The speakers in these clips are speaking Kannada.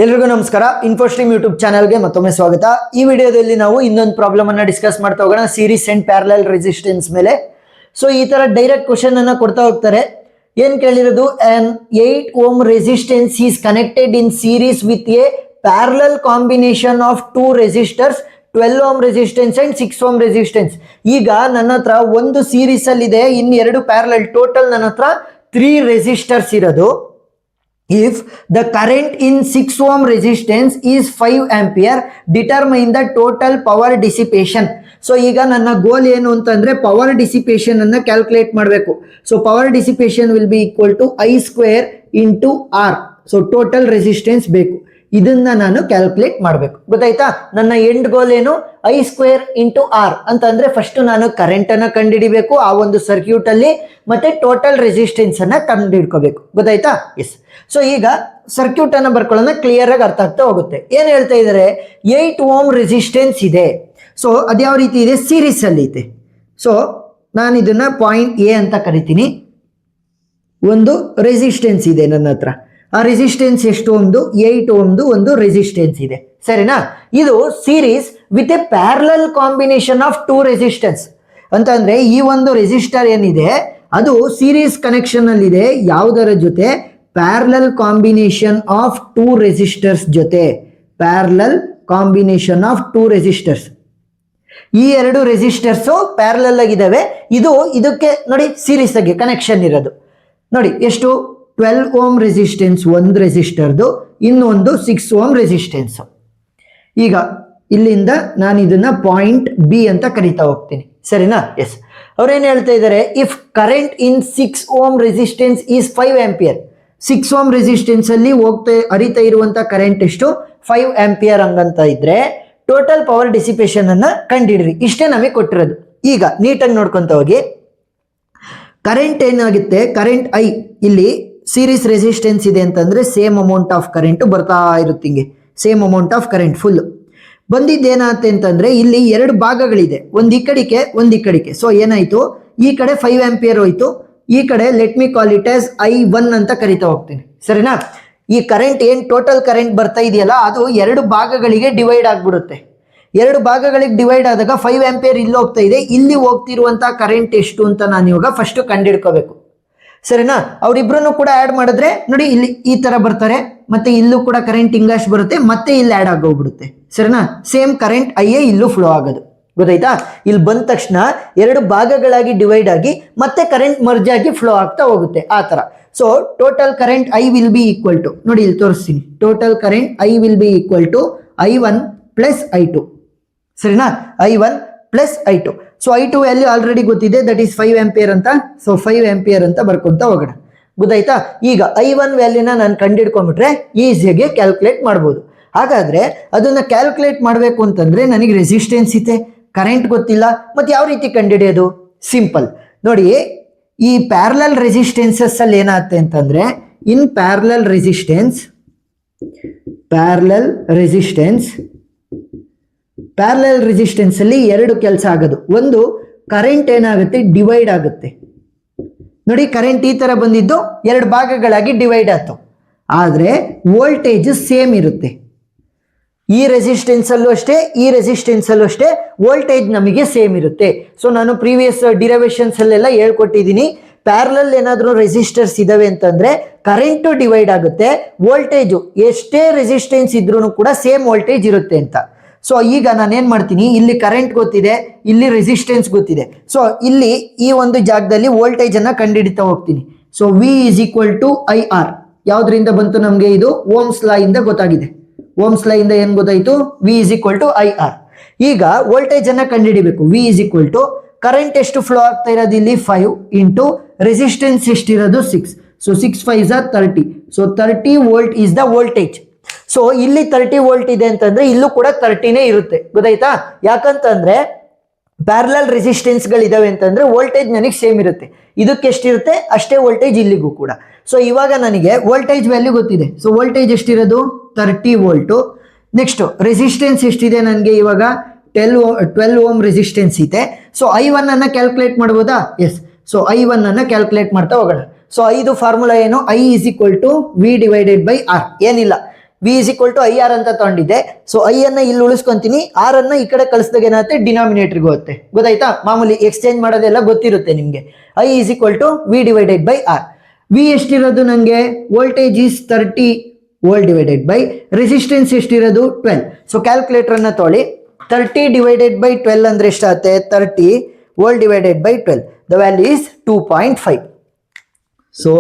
ಎಲ್ರಿಗೂ ನಮಸ್ಕಾರ. ಇನ್ಫೋಸ್ಟ್ರೀಮ್ ಯೂಟ್ಯೂಬ್ ಚಾನಲ್ಗೆ ಮತ್ತೊಮ್ಮೆ ಸ್ವಾಗತ. ಈ ವಿಡಿಯೋದಲ್ಲಿ ನಾವು ಇನ್ನೊಂದು ಪ್ರಾಬ್ಲಮ್ ಅನ್ನ ಡಿಸ್ಕಸ್ ಮಾಡ್ತಾ ಹೋಗೋಣ, ಸೀರೀಸ್ ಅಂಡ್ ಪ್ಯಾರಲಲ್ ರೆಸಿಸ್ಟೆನ್ಸ್ ಮೇಲೆ. ಸೊ ಈ ತರ ಡೈರೆಕ್ಟ್ ಕ್ವಶನ್ ಅನ್ನ ಕೊಡ್ತಾ ಹೋಗ್ತಾರೆ. ಏನ್ ಕೇಳಿರೋದು, an 8 ohm resistance is connected in series with a parallel combination of two resistors, 12 ohm resistance and 6 ohm resistance. ಈಗ ನನ್ನ ಹತ್ರ ಒಂದು ಸೀರೀಸ್ ಅಲ್ಲಿ ಇದೆ, ಇನ್ನೆರಡು ಪ್ಯಾರಲಲ್, ಟೋಟಲ್ ನನ್ನ ಹತ್ರ 3 ರೆಸಿಸ್ಟರ್ಸ್ ಇರೋದು. If the current in 6 ohm resistance is 5 ampere, determine the total power dissipation. So ಈಗ ನನ್ನ ಗೋಲ್ ಏನು ಅಂತಂದ್ರೆ ಪವರ್ ಡಿಸಿಪೇಷನ್ ಅನ್ನ ಕ್ಯಾಲ್ಕುಲೇಟ್ ಮಾಡಬೇಕು. So power dissipation will be equal to I² into R. So total resistance ಬೇಕು, ಇದನ್ನ ನಾನು ಕ್ಯಾಲ್ಕುಲೇಟ್ ಮಾಡಬೇಕು. ಗೊತ್ತಾಯ್ತಾ? ನನ್ನ ಎಂಡ್ ಗೋಲ್ ಏನು, I² ಇಂಟು ಆರ್ ಅಂತಂದ್ರೆ ಫಸ್ಟ್ ನಾನು ಕರೆಂಟ್ ಅನ್ನ ಕಂಡುಹಿಡಿಬೇಕು ಆ ಒಂದು ಸರ್ಕ್ಯೂಟ್ ಅಲ್ಲಿ, ಮತ್ತೆ ಟೋಟಲ್ ರೆಸಿಸ್ಟೆನ್ಸ್ ಅನ್ನ ಕಂಡುಹಿಡ್ಕೋಬೇಕು. ಗೊತ್ತಾಯ್ತಾ? ಎಸ್. ಸೊ ಈಗ ಸರ್ಕ್ಯೂಟ್ ಅನ್ನ ಬರ್ಕೊಳ್ಳೋಣ, ಕ್ಲಿಯರ್ ಆಗಿ ಅರ್ಥ ಆಗ್ತಾ ಹೋಗುತ್ತೆ. ಏನ್ ಹೇಳ್ತಾ ಇದ್ದಾರೆ, 8 ohm ರೆಸಿಸ್ಟೆನ್ಸ್ ಇದೆ. ಸೊ ಅದ್ಯಾವ ರೀತಿ ಇದೆ, ಸೀರೀಸ್ ಅಲ್ಲಿ ಇದೆ. ಸೊ ನಾನು ಇದನ್ನ ಪಾಯಿಂಟ್ ಎ ಅಂತ ಕರಿತೀನಿ. ಒಂದು ರೆಸಿಸ್ಟೆನ್ಸ್ ಇದೆ ನನ್ನ ಹತ್ರ, ಆ ರೆಸಿಸ್ಟೆನ್ಸ್ ಎಷ್ಟು, ಒಂದು 8 ohmದು ಒಂದು ರೆಸಿಸ್ಟೆನ್ಸ್ ಇದೆ. ಸರಿನಾ? ಇದು series with A parallel combination of 2 resistance ಅಂತಂದ್ರೆ ಈ ಒಂದು ರೆಸಿಸ್ಟರ್ ಏನಿದೆ ಅದು ಸೀರೀಸ್ ಕನೆಕ್ಷನ್ ಅಲ್ಲಿ ಇದೆ. ಯಾವುದರ ಜೊತೆ? ಪ್ಯಾರಲಲ್ ಕಾಂಬಿನೇಷನ್ ಆಫ್ 2 ರೆಸಿಸ್ಟರ್ಸ್ ಜೊತೆ. Parallel combination of 2 resistors. ಈ ಎರಡು ರೆಸಿಸ್ಟರ್ಸ್ ಪ್ಯಾರಲಲ್ ಆಗಿದ್ದಾವೆ. ಇದು ಇದಕ್ಕೆ ನೋಡಿ ಸೀರೀಸ್ ಆಗಿ ಕನೆಕ್ಷನ್ ಇರೋದು. ನೋಡಿ ಎಷ್ಟು, 12 ohm ರೆಸಿಸ್ಟೆನ್ಸ್ ಒಂದು ರೆಸಿಸ್ಟರ್ದು, ಇನ್ನೊಂದು 6 ohm ರೆಸಿಸ್ಟೆನ್ಸ್. ಈಗ ಇಲ್ಲಿಂದ ನಾನು ಇದನ್ನ ಪಾಯಿಂಟ್ ಬಿ ಅಂತ ಕರಿತಾ ಹೋಗ್ತೀನಿ. ಸರಿನಾ? ಎಸ್. ಅವ್ರೇನ್ ಹೇಳ್ತಾ ಇದ್ದಾರೆ, if current in 6 ohm resistance is 5 ampere. 6 ohm resistance ಅಲ್ಲಿ ಹರಿತಾ ಇರುವಂತ ಕರೆಂಟ್ ಎಷ್ಟು, 5 ಆಂಪಿಯರ್ ಹಂಗಂತ ಇದ್ರೆ ಟೋಟಲ್ ಪವರ್ ಡಿಸಿಪೇಷನ್ ಅನ್ನ ಕಂಡಿಡ್ರಿ. ಇಷ್ಟೇ ನಮಗೆ ಕೊಟ್ಟಿರೋದು. ಈಗ ನೀಟಾಗಿ ನೋಡ್ಕೊಂತ ಹೋಗಿ, ಕರೆಂಟ್ ಏನಾಗುತ್ತೆ, ಕರೆಂಟ್ ಐ ಇಲ್ಲಿ ಸೀರೀಸ್ ರೆಸಿಸ್ಟೆನ್ಸ್ ಇದೆ ಅಂತಂದ್ರೆ ಸೇಮ್ ಅಮೌಂಟ್ ಆಫ್ ಕರೆಂಟ್ ಬರ್ತಾ ಇರುತ್ತೆ. ಹಿಂಗೆ same amount of current full ಬಂದಿದ್ದೇನಾಗುತ್ತೆ ಅಂತಂದ್ರೆ ಇಲ್ಲಿ ಎರಡು ಭಾಗಗಳಿದೆ, ಒಂದ್ ಈ ಕಡೆಗೆ. ಸೊ ಏನಾಯ್ತು, ಈ ಕಡೆ 5 ಆಂಪಿಯರ್ ಹೋಯ್ತು, ಈ ಕಡೆ let me call it as I1 ಅಂತ ಕರಿತಾ ಹೋಗ್ತೀನಿ. ಸರಿನಾ? ಈ ಕರೆಂಟ್ ಏನ್ ಟೋಟಲ್ ಕರೆಂಟ್ ಬರ್ತಾ ಇದೆಯಲ್ಲ ಅದು ಎರಡು ಭಾಗಗಳಿಗೆ ಡಿವೈಡ್ ಆಗ್ಬಿಡುತ್ತೆ. ಎರಡು ಭಾಗಗಳಿಗೆ ಡಿವೈಡ್ ಆದಾಗ 5 ಆಂಪಿಯರ್ ಇಲ್ಲಿ ಹೋಗ್ತಾ ಇದೆ, ಇಲ್ಲಿ ಹೋಗ್ತಿರುವಂತ ಕರೆಂಟ್ ಎಷ್ಟು ಅಂತ ನಾನು ಇವಾಗ ಫಸ್ಟ್ ಕಂಡಿಡ್ಕೋಬೇಕು. ಸರಿನಾ? ಅವ್ರಿಬ್ರು ಕೂಡ ಆಡ್ ಮಾಡಿದ್ರೆ ನೋಡಿ ಇಲ್ಲಿ ಈ ತರ ಬರ್ತಾರೆ, ಮತ್ತೆ ಇಲ್ಲೂ ಕೂಡ ಕರೆಂಟ್ ಹಿಂಗಷ್ಟು ಬರುತ್ತೆ, ಮತ್ತೆ ಇಲ್ಲಿ ಆಡ್ ಆಗೋಗ್ಬಿಡುತ್ತೆ. ಸರಿನಾ? ಸೇಮ್ ಕರೆಂಟ್ ಐಯೇ ಇಲ್ಲೂ ಫ್ಲೋ ಆಗೋದು. ಗೊತ್ತಾಯ್ತಾ? ಇಲ್ಲಿ ಬಂದ ತಕ್ಷಣ ಎರಡು ಭಾಗಗಳಾಗಿ ಡಿವೈಡ್ ಆಗಿ ಮತ್ತೆ ಕರೆಂಟ್ ಮರ್ಜ್ ಆಗಿ ಫ್ಲೋ ಆಗ್ತಾ ಹೋಗುತ್ತೆ ಆ ತರ. So total current I will be equal to, ನೋಡಿ ಇಲ್ಲಿ ತೋರಿಸ್ತೀನಿ, total current I will be equal to I1 plus I2. ಸರಿನಾ? I1 plus I2. So I2 value already ಗೊತ್ತಿದೆ, ದಟ್ ಈಸ್ 5 ಆಂಪಿಯರ್ ಅಂತ. ಸೊ 5 ಆಂಪಿಯರ್ ಅಂತ ಬರ್ಕೊಂತ ಹೋಗೋಣ. ಗೊತ್ತಾಯ್ತಾ? ಈಗ I1 ವ್ಯಾಲ್ಯೂನ ನಾನು ಕಂಡಿಡ್ಕೊಂಡ್ಬಿಟ್ರೆ ಈಸಿಯಾಗಿ ಕ್ಯಾಲ್ಕುಲೇಟ್ ಮಾಡ್ಬೋದು. ಹಾಗಾದ್ರೆ ಅದನ್ನ ಕ್ಯಾಲ್ಕುಲೇಟ್ ಮಾಡಬೇಕು ಅಂತಂದ್ರೆ ನನಗೆ ರೆಸಿಸ್ಟೆನ್ಸ್ ಇದೆ, ಕರೆಂಟ್ ಗೊತ್ತಿಲ್ಲ, ಮತ್ತೆ ಯಾವ ರೀತಿ ಕಂಡುಹಿಡಿಯೋದು? ಸಿಂಪಲ್ ನೋಡಿ, ಈ ಪ್ಯಾರಲಲ್ ರೆಸಿಸ್ಟೆನ್ಸಸ್ ಅಲ್ಲಿ ಏನಾಗುತ್ತೆ ಅಂತಂದ್ರೆ, ಇನ್ ಪ್ಯಾರಲಲ್ ರೆಸಿಸ್ಟೆನ್ಸ್ ಅಲ್ಲಿ ಎರಡು ಕೆಲಸ ಆಗೋದು. ಒಂದು, ಕರೆಂಟ್ ಏನಾಗುತ್ತೆ, ಡಿವೈಡ್ ಆಗುತ್ತೆ. ನೋಡಿ ಕರೆಂಟ್ ಈ ತರ ಬಂದಿದ್ದು ಎರಡು ಭಾಗಗಳಾಗಿ ಡಿವೈಡ್ ಆಯ್ತು, ಆದ್ರೆ ವೋಲ್ಟೇಜ್ ಸೇಮ್ ಇರುತ್ತೆ. ಈ ರೆಸಿಸ್ಟೆನ್ಸ್ ಅಲ್ಲೂ ಅಷ್ಟೇ, ಈ ರೆಸಿಸ್ಟೆನ್ಸ್ ಅಲ್ಲೂ ಅಷ್ಟೇ ವೋಲ್ಟೇಜ್ ನಮಗೆ ಸೇಮ್ ಇರುತ್ತೆ. ಸೊ ನಾನು ಪ್ರೀವಿಯಸ್ ಡಿರೈವೇಶನ್ಸ್ ಅಲ್ಲೆಲ್ಲ ಹೇಳ್ಕೊಟ್ಟಿದ್ದೀನಿ, ಪ್ಯಾರಲಲ್ ಏನಾದರೂ ರೆಸಿಸ್ಟರ್ಸ್ ಇದಾವೆ ಅಂತಂದ್ರೆ ಕರೆಂಟು ಡಿವೈಡ್ ಆಗುತ್ತೆ, ವೋಲ್ಟೇಜು ಎಷ್ಟೇ ರೆಸಿಸ್ಟೆನ್ಸ್ ಇದ್ರೂ ಕೂಡ ಸೇಮ್ ವೋಲ್ಟೇಜ್ ಇರುತ್ತೆ ಅಂತ. ಸೊ ಈಗ ನಾನೇನ್ ಮಾಡ್ತೀನಿ, ಇಲ್ಲಿ ಕರೆಂಟ್ ಗೊತ್ತಿದೆ, ಇಲ್ಲಿ ರೆಸಿಸ್ಟೆನ್ಸ್ ಗೊತ್ತಿದೆ. ಸೊ ಇಲ್ಲಿ ಈ ಒಂದು ಜಾಗದಲ್ಲಿ ವೋಲ್ಟೇಜ್ ಅನ್ನ ಕಂಡುಹಿಡಿತಾ ಹೋಗ್ತೀನಿ. So V is equal to IR. ಯಾವ್ದ್ರಿಂದ ಬಂತು ನಮ್ಗೆ ಇದು? ಓಮ್ಸ್ ಲಾ ಇಂದ ಗೊತ್ತಾಗಿದೆ. ಓಮ್ಸ್ ಲಾ ಇಂದ ಏನ್ ಗೊತ್ತಾಯ್ತು? V is equal to IR. ಈಗ ವೋಲ್ಟೇಜ್ ಅನ್ನ ಕಂಡುಹಿಡಿಬೇಕು. V is equal to current ಎಷ್ಟು ಫ್ಲೋ ಆಗ್ತಾ ಇರೋದು ಇಲ್ಲಿ 5 ಇಂಟು ರೆಸಿಸ್ಟೆನ್ಸ್ ಎಷ್ಟಿರೋದು 6. So 6 5 30. So 30 volt is the voltage. So ಇಲ್ಲಿ 30 ವೋಲ್ಟ್ ಇದೆ ಅಂತಂದ್ರೆ ಇಲ್ಲೂ ಕೂಡ 30ನೇ ಇರುತ್ತೆ. ಗೊತ್ತಾಯ್ತಾ? ಯಾಕಂತಂದ್ರೆ ಪ್ಯಾರಲಲ್ ರೆಸಿಸ್ಟೆನ್ಸ್ ಗಳಿದಾವೆ ಅಂತಂದ್ರೆ ವೋಲ್ಟೇಜ್ ನನಗೆ ಸೇಮ್ ಇರುತ್ತೆ. ಇದಕ್ಕೆ ಎಷ್ಟಿರುತ್ತೆ ಅಷ್ಟೇ ವೋಲ್ಟೇಜ್ ಇಲ್ಲಿಗೂ ಕೂಡ. ಸೊ ಇವಾಗ ನನಗೆ ವೋಲ್ಟೇಜ್ ವ್ಯಾಲ್ಯೂ ಗೊತ್ತಿದೆ. ಸೊ ವೋಲ್ಟೇಜ್ ಎಷ್ಟಿರೋದು 30 ವೋಲ್ಟು. ನೆಕ್ಸ್ಟ್ ರೆಸಿಸ್ಟೆನ್ಸ್ ಎಷ್ಟಿದೆ ನನಗೆ ಇವಾಗ 12 ohm ರೆಸಿಸ್ಟೆನ್ಸ್ ಇದೆ. ಸೊ I1 ಅನ್ನ ಕ್ಯಾಲ್ಕುಲೇಟ್ ಮಾಡ್ಬೋದಾ? ಎಸ್. ಸೊ I1 ಅನ್ನ ಕ್ಯಾಲ್ಕುಲೇಟ್ ಮಾಡ್ತಾ ಹೋಗೋಣ. ಸೊ ಇದು ಫಾರ್ಮುಲಾ ಏನು? I is equal to V divided by R. ಏನಿಲ್ಲ, V is equal to I R ಅಂತ ತಗೊಂಡಿದ್ದೆ. ಸೊ ಐ ಅನ್ನ ಇಲ್ಲಿ ಉಳಿಸ್ಕೊಂತೀನಿ, ಆರ್ ಅನ್ನ ಈ ಕಡೆ ಕಳಿಸಿದಾಗ ಏನಾಗುತ್ತೆ ಡಿನಾಮಿನೇಟರ್ಗೆ ಹೋಗುತ್ತೆ. ಗೊತ್ತಾಯ್ತಾ? ಮಾಮೂಲಿ ಎಕ್ಸ್ಚೇಂಜ್ ಮಾಡೋದೆಲ್ಲ ಗೊತ್ತಿರುತ್ತೆ ನಿಮಗೆ. I is equal to V divided by R. V ಎಷ್ಟಿರೋದು ನನಗೆ? Voltage is 30 volt divided by resistance ಎಷ್ಟಿರೋದು 12. ಸೊ ಕ್ಯಾಲ್ಕುಲೇಟರ್ ಅನ್ನ ತೊಗೊಳ್ಳಿ. 30 ಡಿವೈಡೆಡ್ ಬೈ 12 ಅಂದ್ರೆ ಎಷ್ಟಾಗುತ್ತೆ? 30 volt divided by 12. The value is 2.5. So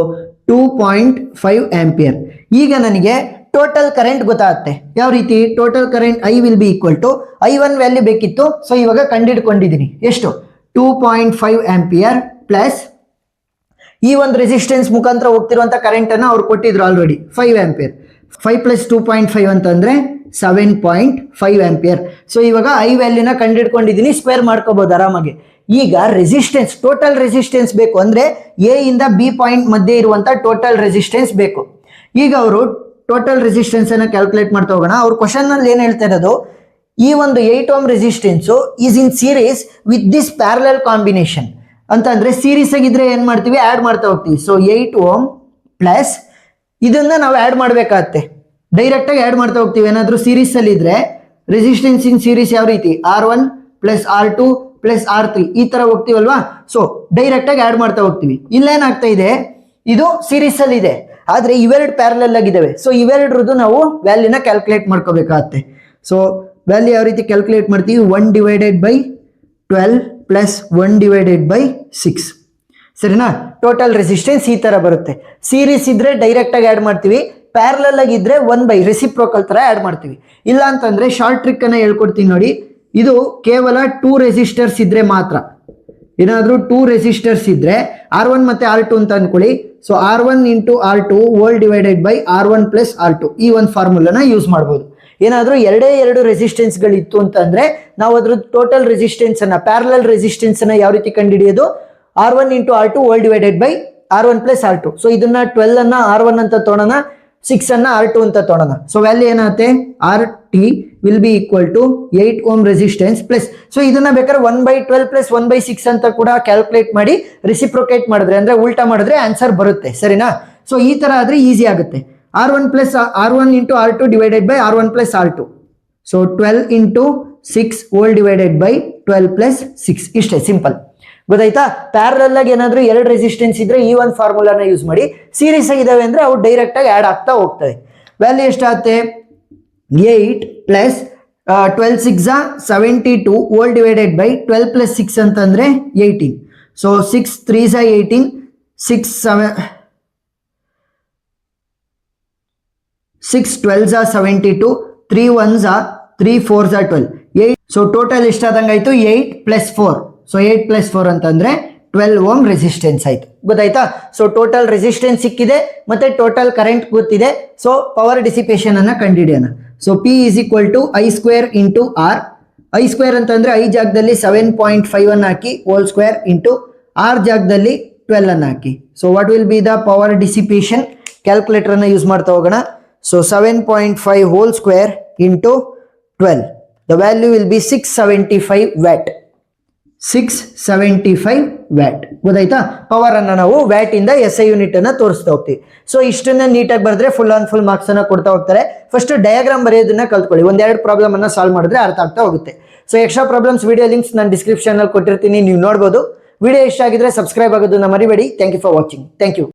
2.5 ampere. ಈಗ ನನಗೆ ಟೋಟಲ್ ಕರೆಂಟ್ ಗೊತ್ತಾಗುತ್ತೆ. ಯಾವ ರೀತಿ? Total current I will be equal to I1 value ಬೇಕಿತ್ತು. ಸೊ ಇವಾಗ ಕಂಡಿಡ್ಕೊಂಡಿದ್ದೀನಿ. ಎಷ್ಟು? 2.5 ಆಂಪಿಯರ್ ಪ್ಲಸ್ ಈ ಒಂದು ರೆಸಿಸ್ಟೆನ್ಸ್ ಮುಖಾಂತರ ಹೋಗ್ತಿರುವಂತ ಕರೆಂಟ್ ಅನ್ನ ಅವ್ರು ಕೊಟ್ಟಿದ್ರು ಆಲ್ರೆಡಿ 5 ಆಂಪಿಯರ್. 5 ಪ್ಲಸ್ 2.5 ಅಂತಂದ್ರೆ 7.5 ಆಂಪಿಯರ್. ಸೊ ಇವಾಗ ಐ ವ್ಯಾಲ್ಯೂನ ಕಂಡಿಡ್ಕೊಂಡಿದ್ದೀನಿ. ಸ್ಕ್ವೇರ್ ಮಾಡ್ಕೋಬಹುದು ಆರಾಮಾಗಿ. ಈಗ ರೆಸಿಸ್ಟೆನ್ಸ್, ಟೋಟಲ್ ರೆಸಿಸ್ಟೆನ್ಸ್ ಬೇಕು ಅಂದ್ರೆ ಎ ಇಂದ ಬಿ ಪಾಯಿಂಟ್ ಮಧ್ಯೆ ಇರುವಂತ ಟೋಟಲ್ ರೆಸಿಸ್ಟೆನ್ಸ್ ಬೇಕು. ಈಗ ಅವರು ಟೋಟಲ್ ರೆಸಿಸ್ಟೆನ್ಸ್ ಅನ್ನ ಕ್ಯಾಲ್ಕುಲೇಟ್ ಮಾಡ್ತಾ ಹೋಗೋಣ. ಅವ್ರ ಕ್ವಶನ್ ನಲ್ಲಿ ಏನ್ ಹೇಳ್ತಾ ಇರೋದು? ಈ ಒಂದು 8 ohm resistance is in series with this parallel combination ಅಂತಂದ್ರೆ ಸೀರೀಸ್ ಆಗಿದ್ರೆ ಏನ್ ಮಾಡ್ತೀವಿ? ಆಡ್ ಮಾಡ್ತಾ ಹೋಗ್ತೀವಿ. ಸೊ 8 ಓಮ್ ಪ್ಲಸ್ ಇದನ್ನ ನಾವು ಆಡ್ ಮಾಡ್ಬೇಕಾಗತ್ತೆ. ಡೈರೆಕ್ಟ್ ಆಗಿ ಆಡ್ ಮಾಡ್ತಾ ಹೋಗ್ತೀವಿ. ಏನಾದ್ರೂ ಸೀರೀಸ್ ಅಲ್ಲಿ ಇದ್ರೆ ರೆಸಿಸ್ಟೆನ್ಸ್ ಇನ್ ಸೀರೀಸ್ ಯಾವ ರೀತಿ? R1 plus R2 plus R3 ಈ ತರ ಹೋಗ್ತೀವಲ್ವಾ? ಸೊ ಡೈರೆಕ್ಟ್ ಆಗಿ ಆಡ್ ಮಾಡ್ತಾ ಹೋಗ್ತೀವಿ. ಇಲ್ಲೇನಾಗ್ತಾ ಇದೆ? ಇದು ಸೀರೀಸ್ ಅಲ್ಲಿ ಇದೆ, ಆದ್ರೆ ಇವೆರಡು ಪ್ಯಾರಲಲ್ ಆಗಿದ್ದಾವೆ. ಸೊ ಇವೆರಡ್ರದ್ದು ನಾವು ವ್ಯಾಲ್ಯೂನ ಕ್ಯಾಲ್ಕುಲೇಟ್ ಮಾಡ್ಕೋಬೇಕಾಗತ್ತೆ. ಸೊ ವ್ಯಾಲ್ಯೂ ಯಾವ ರೀತಿ ಕ್ಯಾಲ್ಕುಲೇಟ್ ಮಾಡ್ತೀವಿ? 1 divided by 12 plus 1 divided by 6. ಸರಿನಾ? ಟೋಟಲ್ ರೆಸಿಸ್ಟೆನ್ಸ್ ಈ ತರ ಬರುತ್ತೆ. ಸೀರೀಸ್ ಇದ್ರೆ ಡೈರೆಕ್ಟ್ ಆಗಿ ಆಡ್ ಮಾಡ್ತೀವಿ, ಪ್ಯಾರಲಲ್ ಆಗಿದ್ರೆ 1 ರೆಸಿಪ್ರೋಕಲ್ ತರ ಆಡ್ ಮಾಡ್ತೀವಿ. ಇಲ್ಲ ಅಂತಂದ್ರೆ ಶಾರ್ಟ್ ಟ್ರಿಕ್ ಅನ್ನ ಹೇಳ್ಕೊಡ್ತೀನಿ ನೋಡಿ. ಇದು ಕೇವಲ 2 ರೆಸಿಸ್ಟರ್ಸ್ ಇದ್ರೆ ಮಾತ್ರ. ಏನಾದ್ರೂ 2 ರೆಸಿಸ್ಟರ್ಸ್ ಇದ್ರೆ R1 ಮತ್ತೆ R2 ಅಂತ ಅನ್ಕೊಳ್ಳಿ. So R1 into R2 volt divided by R1 plus R2 ಈ ಒಂದು ಫಾರ್ಮುಲಾನ ಯೂಸ್ ಮಾಡ್ಬೋದು. ಏನಾದ್ರೂ ಎರಡು ರೆಸಿಸ್ಟೆನ್ಸ್ ಗಳಿತ್ತು ಅಂತಂದ್ರೆ ನಾವು ಅದ್ರ ಟೋಟಲ್ ರೆಸಿಸ್ಟೆನ್ಸ್ ಅನ್ನ, ಪ್ಯಾರಲಲ್ ರೆಸಿಸ್ಟೆನ್ಸ್ ಅನ್ನ ಯಾವ ರೀತಿ ಕಂಡುಹಿಡಿಯೋದು? R1 into R2 volt divided by R1 plus R2. So ಇದನ್ನ 12 ಅನ್ನ R1 ಅಂತ ತೋಣೋಣ, 6 ಅನ್ನ R2 ಅಂತ ತೋಣೋಣ. ಸೊ ವ್ಯಾಲ್ಯೂ ಏನಾಗುತ್ತೆ? RT will be equal to 8 ohm resistance plus. So ಇದನ್ನ ಬೇಕಾದ್ರೆ 1/12 ಪ್ಲಸ್ 1/6 ಅಂತ ಕೂಡ ಕ್ಯಾಲ್ಕುಲೇಟ್ ಮಾಡಿ ರೆಸಿಪ್ರೊಕೇಟ್ ಮಾಡಿದ್ರೆ, ಅಂದ್ರೆ ಉಲ್ಟಾ ಮಾಡಿದ್ರೆ ಆನ್ಸರ್ ಬರುತ್ತೆ. ಸರಿನಾ? ಸೊ ಈ ತರ ಆದ್ರೆ ಈಸಿ ಆಗುತ್ತೆ. R1 plus R1 into R2 divided by R1 plus R2. So 12 into 6 volt divided by 12 plus 6. ಇಷ್ಟೇ, ಸಿಂಪಲ್. ಗೊತ್ತಾಯ್ತಾ? ಪ್ಯಾರಲಲ್ ಆಗಿ ಏನಾದ್ರೂ 2 ರೆಸಿಸ್ಟೆನ್ಸ್ ಇದ್ರೆ ಈ ಒಂದು ಫಾರ್ಮುಲಾನ ಯೂಸ್ ಮಾಡಿ. ಸೀರೀಸ್ ಆಗಿದಾವೆ ಅಂದ್ರೆ ಅವು ಡೈರೆಕ್ಟ್ ಆಗಿ ಆಡ್ ಆಗ್ತಾ ಹೋಗ್ತವೆ. ವ್ಯಾಲ್ಯೂ ಎಷ್ಟಾಗುತ್ತೆ? 8 plus 12 6 72 volt divided by 12 plus 6 ಅಂತಂದ್ರೆ 18. ಸೊ 6 3 18, 6 12 72, 3 1 3 4 12, 8. ಸೊ ಟೋಟಲ್ ಎಷ್ಟಾದಂಗಾಯ್ತು? 8 ಪ್ಲಸ್ 4. ಸೊ 8 ಪ್ಲಸ್ 4 ಅಂತಂದ್ರೆ 12 ಓಮ್ ರೆಸಿಸ್ಟೆನ್ಸ್ ಆಯ್ತು. ಗೊತ್ತಾಯ್ತಾ? ಸೊ ಟೋಟಲ್ ರೆಸಿಸ್ಟೆನ್ಸ್ ಸಿಕ್ಕಿದೆ, ಮತ್ತೆ ಟೋಟಲ್ ಕರೆಂಟ್ ಗೊತ್ತಿದೆ. ಸೊ ಪವರ್ ಡಿಸಿಪೇಷನ್ ಅನ್ನ ಕಂಡುಹಿಡಿಯೋಣ. So P is equal to I square into R. I square ಅಂತಂದ್ರೆ I ಜಾಗದಲ್ಲಿ 7.5 ಅನ್ನು ಹಾಕಿ, ಹೋಲ್ ಸ್ಕ್ವೇರ್ ಇಂಟು R ಜಾಗದಲ್ಲಿ 12 ಅನ್ನು ಹಾಕಿ. So what will be the power dissipation? Calculator ಅನ್ನ ಯೂಸ್ ಮಾಡ್ತಾ ಹೋಗೋಣ. So 7.5 whole square into 12. The value will be 675 watt. 675 watt. ಗೊತ್ತಾಯ್ತಾ? ಪವರ್ ಅನ್ನ ನಾವು ವ್ಯಾಟ್ ಇಂದ SI ಯೂನಿಟ್ ಅನ್ನ ತೋರಿಸ್ತಾ ಹೋಗ್ತೀವಿ. ಸೊ ಇಷ್ಟನ್ನ ನೀಟಾಗಿ ಬರೆದ್ರೆ ಫುಲ್ ಆನ್ ಫುಲ್ ಮಾರ್ಕ್ಸ್ ಅನ್ನ ಕೊಡ್ತಾ ಹೋಗ್ತಾರೆ. ಫಸ್ಟ್ ಡಯಾಗ್ರಾಮ್ ಬರೆಯೋದನ್ನ ಕಲ್ತ್ಕೊಳ್ಳಿ. 1-2 ಪ್ರಾಬ್ಲಮ್ ಅನ್ನ ಸಾಲ್ವ್ ಮಾಡಿದ್ರೆ ಅರ್ಥ ಆಗ್ತಾ ಹೋಗುತ್ತೆ. So extra problems video links ನಾನು ಡಿಸ್ಕ್ರಿಪ್ಷನ್ ಅಲ್ಲಿ ಕೊಟ್ಟಿರ್ತೀನಿ, ನೀವು ನೋಡಬಹುದು. ವಿಡಿಯೋ ಇಷ್ಟ ಆಗಿದ್ರೆ ಸಬ್ಸ್ಕ್ರೈಬ್ ಆಗೋದನ್ನ ಮರಿಬೇಡಿ. Thank you for watching. Thank you.